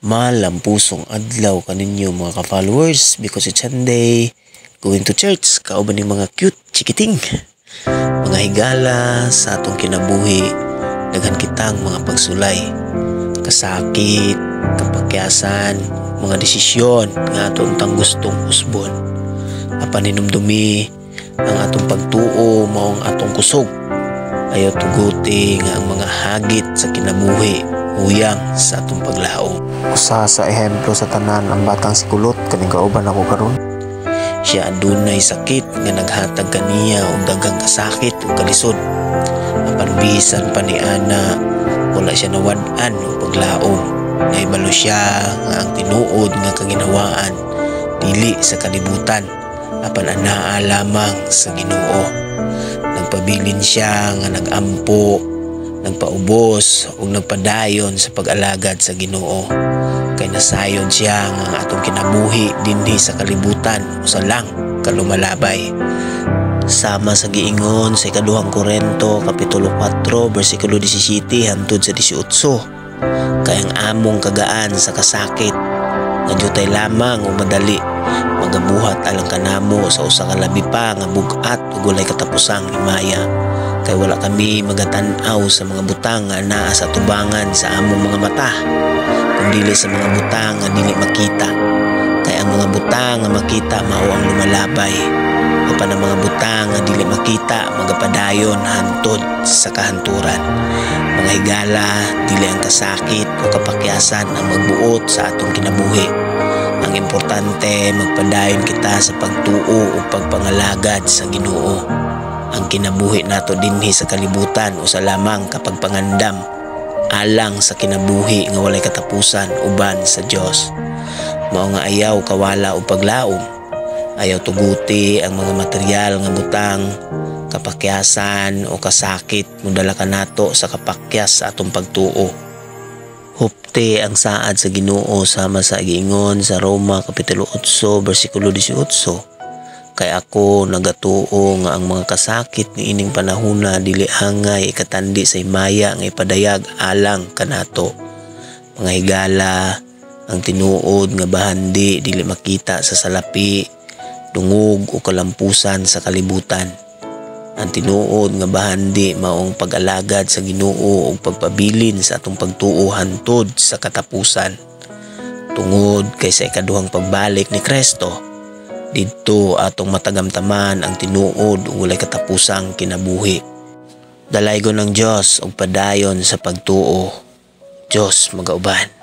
Malampusong adlaw kaninyo mga ka-followers because it's Sunday. Going to church, kauban ng mga cute chikiting. Mga higala sa atong kinabuhi, daghan kitang mga pagsulay, kasakit, kapakyasan, mga desisyon nga atong tang gustong usbon. Apan hinumdumi ang atong pagtuo maong atong kusog. Ayaw tuguti nga ang mga hagit sa kinabuhi uyang sa atong paglaom. Usa sa ehemplo sa tanan ang batang si Kulot kaning kauban ako karon. Siya adunay sakit nga naghatag kaniya og daghang kasakit ug kalisod. Apan bisan pa ni ana wala siya nawad-an og paglaom. Nahibalo siya nga ang tinuod nga kaginawaan dili sa kalibutan apan anaa lamang sa Ginoo. Nagpabilin siya nga nagampo, nagpaubos ug nagpadayon sa pag-alagad sa Ginoo. Kay nasayon siya nga ang atong kinabuhi dinhi sa kalibutan usa lang kalumalabay. Sama sa giingon sa ikaduhang Korinto kapitulo 4 bersikulo 17 hangtod sa 18. Kay ang among kagaan sa kasakit nga jutay lamang o madali magabuhat alang kanamo sa usa ka labi pa nga bug-at ug walay katapusang himaya. Kay wala kami magatan-aw sa mga butang nga anaa sa tubangan sa among mga mata, kung dili sa mga butang nga dili makita. Kay ang mga butang nga makita mao ang lumalabay, apan ang mga butang nga dili makita magapadayon hantod sa kahanturan. Mga higala, dili ang kasakit o kapakyasan ang magbuot sa atong kinabuhi. Ang importante magpadayon kita sa pagtuo o pagpangalagad sa Ginoo. Ang kinabuhi nato dinhi sa kalibutan usa lamang kapag pangandam alang sa kinabuhi nga walay katapusan uban sa Dios. Mao nga ayaw kawala o paglaom, ayaw tuguti ang mga material nga butang, kapakyasan o kasakit mudala ka nato sa kapakyas sa atong pagtuo. Hupte ang saad sa Ginoo sama sa giingon sa Roma kapitulo 8 bersikulo 18. Kay ako nagatuo nga ang mga kasakit ni ining panahona dili hangay ikatandi sa himaya nga ipadayag alang kanato. Mga higala, ang tinuod nga bahandi dili makita sa salapi, dungog o kalampusan sa kalibutan. Ang tinuod nga bahandi maong pag-alagad sa Ginoo ug pagpabilin sa atong pagtuo hantod sa katapusan. Tungod kay sa ikaduhang pagbalik ni Kristo, didto atong matagamtaman ang tinuod ug walay katapusang kinabuhi. Dalaygon ng Dios og padayon sa pagtuo. Dios magauban.